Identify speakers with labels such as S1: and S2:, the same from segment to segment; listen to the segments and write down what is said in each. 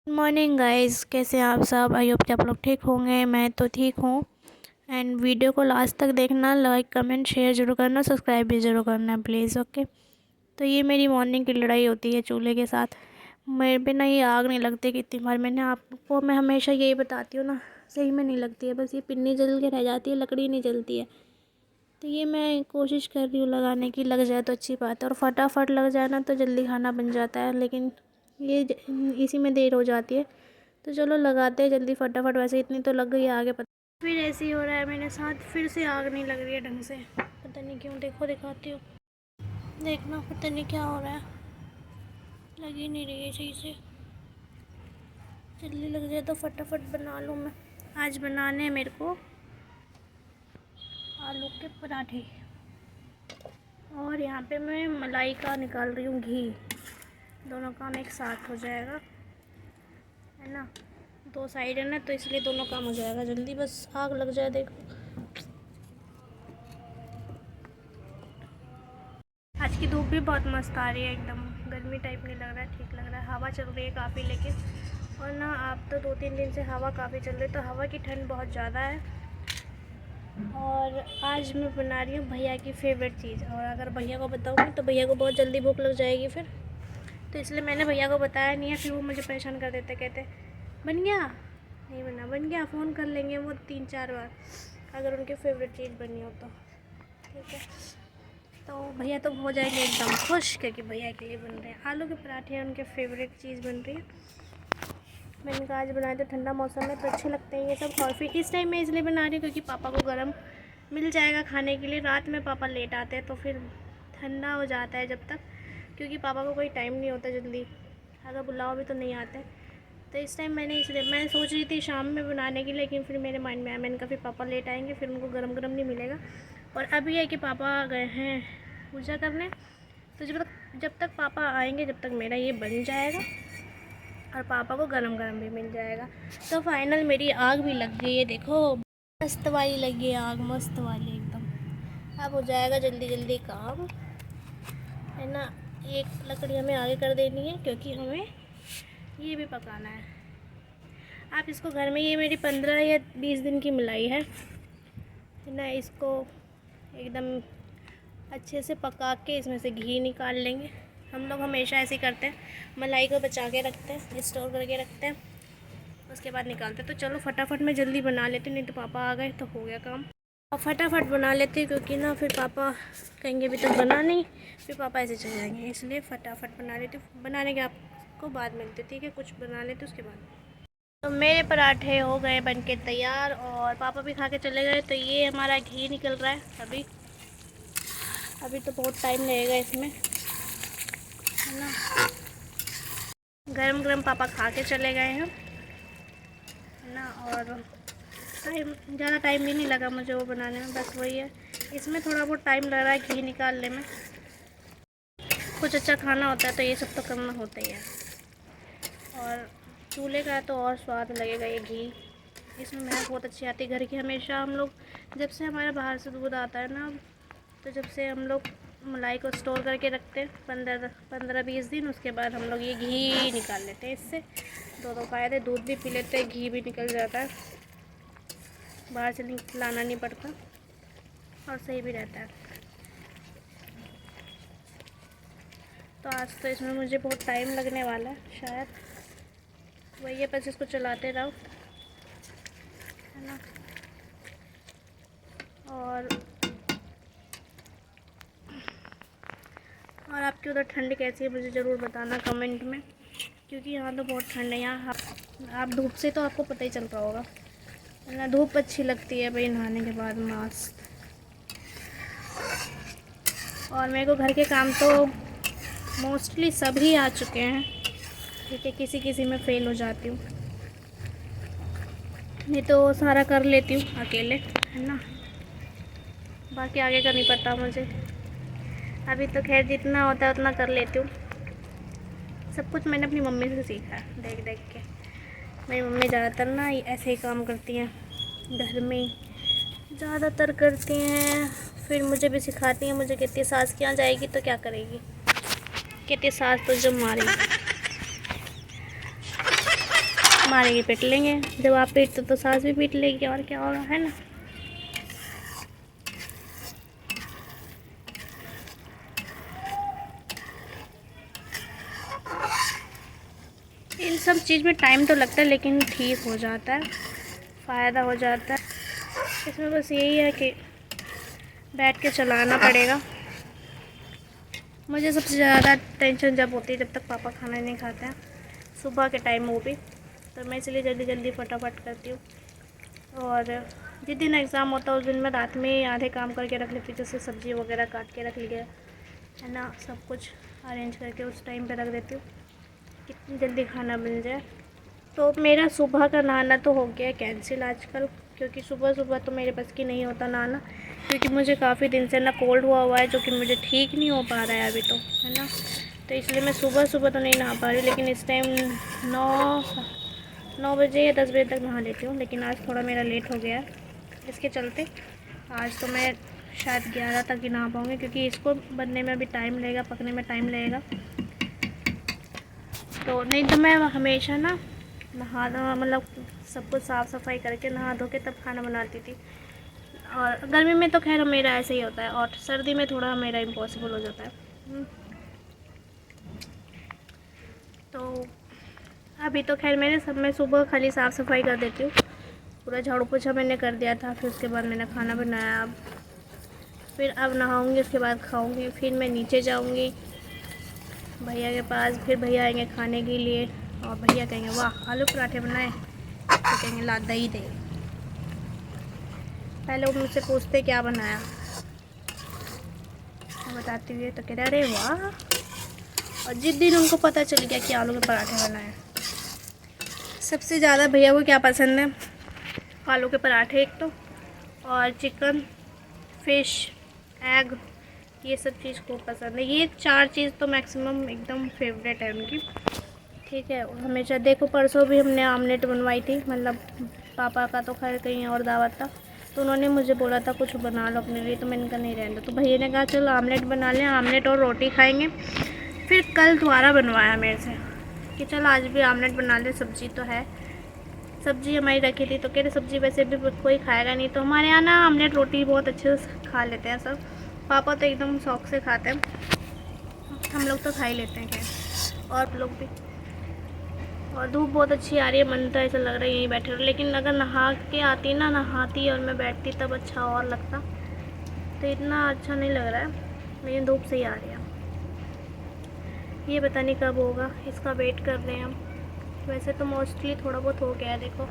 S1: Morning guys, कैसे हैं आप सब। आई होप कि आप लोग ठीक होंगे। मैं तो ठीक हूँ। एंड वीडियो को लास्ट तक देखना, लाइक कमेंट शेयर जरूर करना, सब्सक्राइब भी ज़रूर करना प्लीज़। ओके, तो ये मेरी मॉर्निंग की लड़ाई होती है चूल्हे के साथ। मेरे पे ना ये आग नहीं लगती कितनी बार मैंने आपको, मैं हमेशा यही बताती हूँ ना, सही में नहीं लगती है। बस ये पिन्नी जल के रह जाती है, लकड़ी नहीं जलती है। तो ये मैं कोशिश कर रही हूँ लगाने की, लग जाए तो अच्छी बात है। और फटाफट लग जाए ना तो जल्दी खाना बन जाता है, लेकिन ये इसी में देर हो जाती है। तो चलो लगाते हैं जल्दी फटाफट। वैसे इतनी तो लग गई है, आगे पता फिर ऐसे ही हो रहा है मेरे साथ। फिर से आग नहीं लग रही है ढंग से, पता नहीं क्यों। देखो दिखाती हूँ, देखना पता नहीं क्या हो रहा है, लग ही नहीं रही है सही से। जल्दी लग जाए तो फटाफट बना लूँ मैं। आज बनाने हैं मेरे को आलू के पराठे, और यहाँ पे मैं मलाई का निकाल रही हूँ घी। दोनों काम एक साथ हो जाएगा, है ना। दो साइड है ना, तो इसलिए दोनों काम हो जाएगा जल्दी। बस आग लग जाए। देखो आज की धूप भी बहुत मस्त आ रही है, एकदम गर्मी टाइप नहीं लग रहा है, ठीक लग रहा है। हवा चल रही है काफ़ी, लेकिन और ना आप तो 2-3 दिन से हवा काफ़ी चल रही है, तो हवा की ठंड बहुत ज़्यादा है। और आज मैं बना रही हूँ भैया की फेवरेट चीज़, और अगर भैया को बताऊँगी तो भैया को बहुत जल्दी भूख लग जाएगी फिर। तो इसलिए मैंने भैया को बताया नहीं है, फिर वो मुझे परेशान कर देते, कहते बन गया, नहीं बना, बन गया। फ़ोन कर लेंगे वो 3-4 बार अगर उनकी फेवरेट चीज़ बनी हो तो, ठीक है। तो भैया तो हो जाएंगे एकदम खुश, क्योंकि भैया के लिए बन रहे हैं आलू के पराठे, उनके फेवरेट चीज़ बन रही है। मैंने कहा आज बनाए तो ठंडा मौसम में तो अच्छे लगते हैं ये सब। और फिर इस टाइम मैं इसलिए बना रही हूँ क्योंकि पापा को गर्म मिल जाएगा खाने के लिए। रात में पापा लेट आते हैं तो फिर ठंडा हो जाता है जब तक, क्योंकि पापा को कोई टाइम नहीं होता जल्दी, अगर बुलाओ भी तो नहीं आते। तो इस टाइम मैंने इसलिए, मैं सोच रही थी शाम में बनाने की, लेकिन फिर मेरे माइंड में आया, मैंने कहा फिर पापा लेट आएंगे, फिर उनको गरम गरम नहीं मिलेगा। और अभी है कि पापा गए हैं पूजा करने, तो जब तक पापा आएंगे जब तक मेरा ये बन जाएगा और पापा को गरम गरम भी मिल जाएगा। तो फाइनल मेरी आग भी लग गई है, देखो मस्त वाली लगी है आग, मस्त वाली एकदम। अब हो जाएगा जल्दी जल्दी काम, है ना। एक लकड़ी हमें आगे कर देनी है क्योंकि हमें ये भी पकाना है। आप इसको घर में, ये मेरी 15 या 20 दिन की मलाई है ना। इसको एकदम अच्छे से पका के इसमें से घी निकाल लेंगे। हम लोग हमेशा ऐसे ही करते हैं, मलाई को बचा के रखते हैं, स्टोर करके रखते हैं, उसके बाद निकालते हैं। तो चलो फटाफट मैं जल्दी बना लेती हूँ, नहीं तो पापा आ गए तो हो गया काम। और फटाफट बना लेती हूँ क्योंकि ना फिर पापा कहेंगे अभी तक बना नहीं, फिर पापा ऐसे चले जाएंगे, इसलिए फटाफट बना लेती हूँ। बनाने के आपको बाद मिलती है, ठीक है। कुछ बना लेते उसके बाद। तो मेरे पराठे हो गए बनके तैयार, और पापा भी खा के चले गए। तो ये हमारा घी निकल रहा है अभी तो बहुत टाइम लगेगा इसमें, है ना। गरम गरम पापा खा के चले गए हैं, है ना। और ज़्यादा टाइम भी नहीं लगा मुझे वो बनाने में, बस वही है, इसमें थोड़ा बहुत टाइम लग रहा है घी निकालने में। कुछ अच्छा खाना होता है तो ये सब तो करना होता ही है। और चूल्हे का तो और स्वाद लगेगा ये घी, इसमें महक बहुत अच्छी आती है घर की। हमेशा हम लोग, जब से हमारे बाहर से दूध आता है ना, तो जब से हम लोग मलाई को स्टोर करके रखते हैं 15-20 दिन, उसके बाद हम लोग ये घी निकाल लेते हैं। इससे दो फ़ायदे, दूध भी पी लेते हैं, घी भी निकल जाता है, बाहर से लाना नहीं पड़ता, और सही भी रहता है। तो आज तो इसमें मुझे बहुत टाइम लगने वाला है शायद, वही है, बस इसको चलाते रहो, है ना। और आपकी उधर ठंड कैसी है मुझे ज़रूर बताना कमेंट में, क्योंकि यहाँ तो बहुत ठंड है। यहाँ आप धूप से तो आपको पता ही चल रहा होगा, है ना। धूप अच्छी लगती है भाई नहाने के बाद, मस्त। और मेरे को घर के काम तो मोस्टली सभी आ चुके हैं, ठीक है। किसी किसी में फ़ेल हो जाती हूँ, नहीं तो सारा कर लेती हूँ अकेले, है ना। बाकी आगे का नहीं पता मुझे, अभी तो खैर जितना होता है उतना कर लेती हूँ। सब कुछ मैंने अपनी मम्मी से सीखा है, देख देख के। मेरी मम्मी ज़्यादातर ना ऐसे ही काम करती हैं, घर में ज़्यादातर करती हैं, फिर मुझे भी सिखाती हैं। मुझे कहती है सास के यहाँ जाएगी तो क्या करेगी, कहती है सास तो जब मारेगी। मारेंगे पीट लेंगे, जब आप पीटते तो सास भी पीट लेगी, और क्या होगा, है ना। इन सब चीज़ में टाइम तो लगता है लेकिन ठीक हो जाता है, फ़ायदा हो जाता है। इसमें बस यही है कि बैठ के चलाना पड़ेगा। मुझे सबसे ज़्यादा टेंशन जब होती है जब तक पापा खाना नहीं खाते हैं, सुबह के टाइम वो भी, तो मैं इसलिए जल्दी जल्दी फटाफट करती हूँ। और जिस दिन एग्ज़ाम होता है उस दिन मैं रात में आधे काम करके रख लेती हूँ, जैसे सब्ज़ी वगैरह काट के रख लिया है ना, सब कुछ अरेंज करके उस टाइम पे रख देती हूँ, कितनी जल्दी खाना बन जाए। तो मेरा सुबह का नहाना तो हो गया कैंसिल आजकल, क्योंकि सुबह सुबह तो मेरे बस की नहीं होता नहाना, क्योंकि मुझे काफ़ी दिन से ना कोल्ड हुआ है, जो कि मुझे ठीक नहीं हो पा रहा है अभी तो, है ना। तो इसलिए मैं सुबह सुबह तो नहीं नहा पा रही, लेकिन इस टाइम 9 बजे या 10 बजे तक नहा लेती हूँ। लेकिन आज थोड़ा मेरा लेट हो गया है, इसके चलते आज तो मैं शायद 11 तक ही नहा पाऊँगी, क्योंकि इसको बनने में भी टाइम लगेगा, पकने में टाइम लगेगा। तो नहीं तो मैं हमेशा ना नहा मतलब सब कुछ साफ़ सफाई करके नहा धो के तब खाना बनाती थी। और गर्मी में तो खैर मेरा ऐसे ही होता है, और सर्दी में थोड़ा मेरा इम्पॉसिबल हो जाता है। तो अभी तो खैर मैं सुबह खाली साफ़ सफाई कर देती हूँ, पूरा झाड़ू पोछा मैंने कर दिया था, फिर उसके बाद मैंने खाना बनाया। फिर अब नहाऊंगी, उसके बाद खाऊंगी, फिर मैं नीचे जाऊंगी भैया के पास, फिर भैया आएंगे खाने के लिए, और भैया कहेंगे वाह आलू पराठे बनाए, तो कहेंगे ला दही दे। पहले वो मुझसे पूछते क्या बनाया, मैं बताती हुई तो कह रहे अरे वाह। और जिस दिन उनको पता चल गया कि आलू के पराठे बनाए, सबसे ज़्यादा भैया को क्या पसंद है, आलू के पराठे एक तो, और चिकन, फिश, एग, ये सब चीज़ खूब पसंद है। ये 4 चीज़ तो मैक्सिमम एकदम फेवरेट है उनकी, ठीक है। हमेशा देखो, परसों भी हमने आमलेट बनवाई थी, मतलब पापा का तो खैर कहीं और दावत था, तो उन्होंने मुझे बोला था कुछ बना लो अपने लिए, तो मैंने कहा नहीं रहने दो। तो भैया ने कहा चलो आमलेट बना लें, आमलेट और रोटी खाएंगे। फिर कल दोबारा बनवाया मेरे से कि चल आज भी आमलेट बना ले, सब्ज़ी तो है, सब्ज़ी हमारी रखी थी। तो कह रहे सब्ज़ी वैसे भी कोई खाएगा नहीं, तो हमारे यहाँ ना आमलेट रोटी बहुत अच्छे से खा लेते हैं सब, पापा तो एकदम शौक से खाते हैं, हम लोग तो खा ही लेते हैं खैर, और लोग भी। और धूप बहुत अच्छी आ रही है, मन तो ऐसा लग रहा है यहीं बैठे रहो, लेकिन अगर नहा के आती ना, नहाती और मैं बैठती तब अच्छा और लगता, तो इतना अच्छा नहीं लग रहा है, लेकिन धूप से ही आ रही है। ये पता नहीं कब होगा, इसका वेट कर रहे हैं हम। वैसे तो मोस्टली थोड़ा बहुत हो गया है। देखो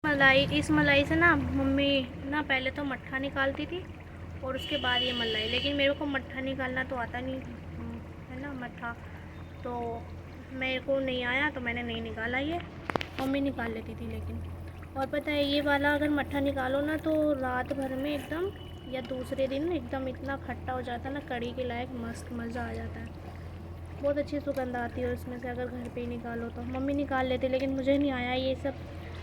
S1: मलाई, इस मलाई से ना मम्मी ना पहले तो मट्ठा निकालती थी और उसके बाद ये मलाई, लेकिन मेरे को मट्ठा निकालना तो आता नहीं है ना, मट्ठा तो मेरे को नहीं आया, तो मैंने नहीं निकाला, ये मम्मी निकाल लेती थी। लेकिन और पता है ये वाला अगर मट्ठा निकालो ना तो रात भर में एकदम, या दूसरे दिन एकदम इतना खट्टा हो जाता है ना, कड़ी के लायक मस्त मज़ा आ जाता है, बहुत अच्छी सुगंध आती है उसमें से, अगर घर पे ही निकालो तो। मम्मी निकाल लेती, लेकिन मुझे नहीं आया ये सब,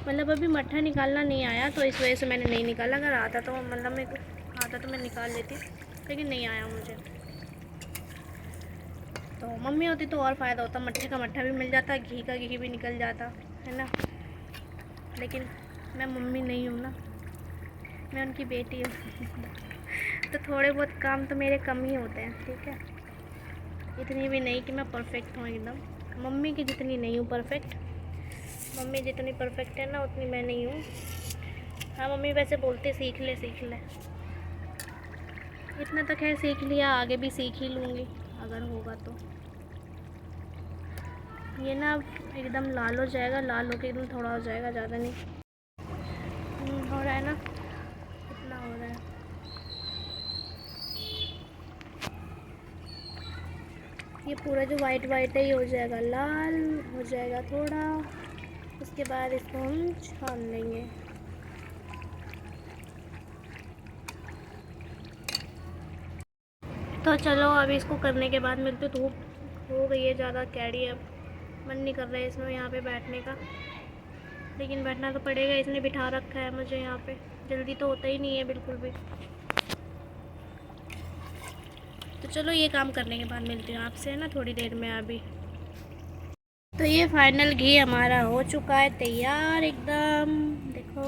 S1: मतलब अभी मट्ठा निकालना नहीं आया, तो इस वजह से मैंने नहीं निकाला। अगर आता तो मतलब मेरे को आता तो मैं निकाल लेती, लेकिन नहीं आया मुझे। तो मम्मी होती तो और फ़ायदा होता, मट्ठे का मट्ठा भी मिल जाता, घी का घी भी निकल जाता, है ना। लेकिन मैं मम्मी नहीं हूँ ना, मैं उनकी बेटी हूँ तो थोड़े बहुत काम तो मेरे कम ही होते हैं, ठीक है। इतनी भी नहीं कि मैं परफेक्ट हूँ एकदम, मम्मी की जितनी नहीं हूँ परफेक्ट, मम्मी जितनी परफेक्ट है ना उतनी मैं नहीं हूँ। हाँ मम्मी वैसे बोलते सीख ले सीख ले, इतना तो खैर सीख लिया, आगे भी सीख ही लूँगी अगर होगा तो। ये ना एकदम लाल हो जाएगा, लाल होके एकदम थोड़ा हो जाएगा, ज़्यादा नहीं। हो रहा है ना, इतना हो रहा है। ये पूरा जो वाइट वाइट है ये हो जाएगा लाल, हो जाएगा थोड़ा, उसके बाद इसको हम छान लेंगे। तो चलो अभी इसको करने के बाद मिलते, धूप हो गई है ज़्यादा कैडी, अब मन नहीं कर रहा है इसमें यहाँ पे बैठने का, लेकिन बैठना तो पड़ेगा, इसने बिठा रखा है मुझे यहाँ पे, जल्दी तो होता ही नहीं है बिल्कुल भी। तो चलो ये काम करने के बाद मिलती हूँ आपसे, है ना, थोड़ी देर में अभी। तो ये फाइनल घी हमारा हो चुका है तैयार एकदम। देखो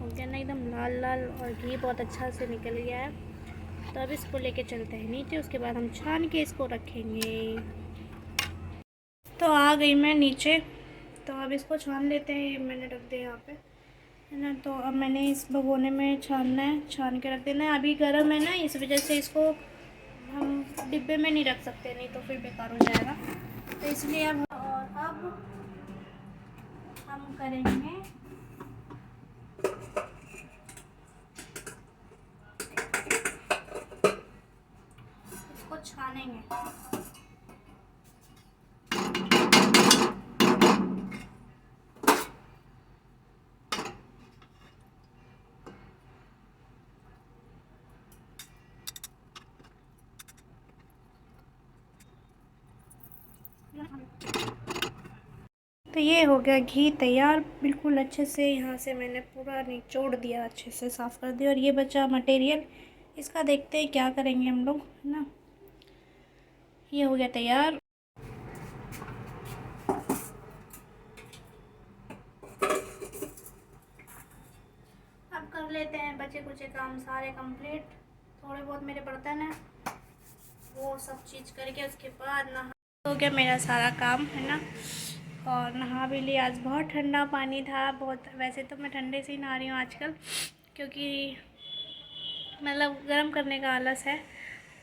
S1: हो गया ना एकदम लाल लाल, और घी बहुत अच्छा से निकल गया है। तो अब इसको लेके चलते हैं नीचे, उसके बाद हम छान के इसको रखेंगे। तो आ गई मैं नीचे, तो अब इसको छान लेते हैं। मैंने रख दिया यहाँ पे, है ना। तो अब मैंने इस भगोने में छानना है, छान के रख देना है। अभी गर्म है ना, इस वजह से इसको हम डिब्बे में नहीं रख सकते, नहीं तो फिर बेकार हो जाएगा। तो इसलिए अब हम करेंगे इसको छानेंगे। तो ये हो गया घी तैयार बिल्कुल अच्छे से। यहाँ से मैंने पूरा निचोड़ दिया, अच्छे से साफ़ कर दिया। और ये बचा मटेरियल, इसका देखते हैं क्या करेंगे हम लोग, है ना। ये हो गया तैयार। अब कर लेते हैं बचे कुछ काम सारे कंप्लीट। थोड़े बहुत मेरे बर्तन हैं, वो सब चीज़ करके उसके बाद नहा हो गया मेरा सारा काम, है ना। और नहा भी लिया। आज बहुत ठंडा पानी था, बहुत। वैसे तो मैं ठंडे से ही नहा रही हूँ आजकल, क्योंकि मतलब गर्म करने का आलस है।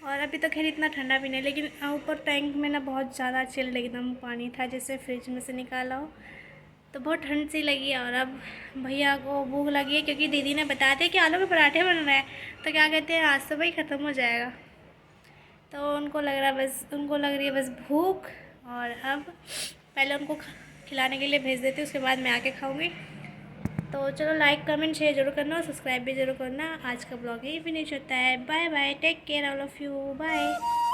S1: और अभी तो खैर इतना ठंडा भी नहीं, लेकिन ऊपर टैंक में ना बहुत ज़्यादा चिल्ड एकदम पानी था, जैसे फ्रिज में से निकाला हो। तो बहुत ठंड सी लगी। और अब भैया को भूख लगी है, क्योंकि दीदी ने बताया था कि आलू के पराठे बन रहे हैं। तो क्या कहते हैं, आज तो भाई ख़त्म हो जाएगा। तो उनको लग रही है बस भूख। और अब पहले उनको खिलाने के लिए भेज देती हूँ, उसके बाद मैं आके खाऊंगी। तो चलो, लाइक कमेंट शेयर जरूर करना और सब्सक्राइब भी जरूर करना। आज का ब्लॉग यही फिनिश होता है। Bye bye, take care all of you, bye.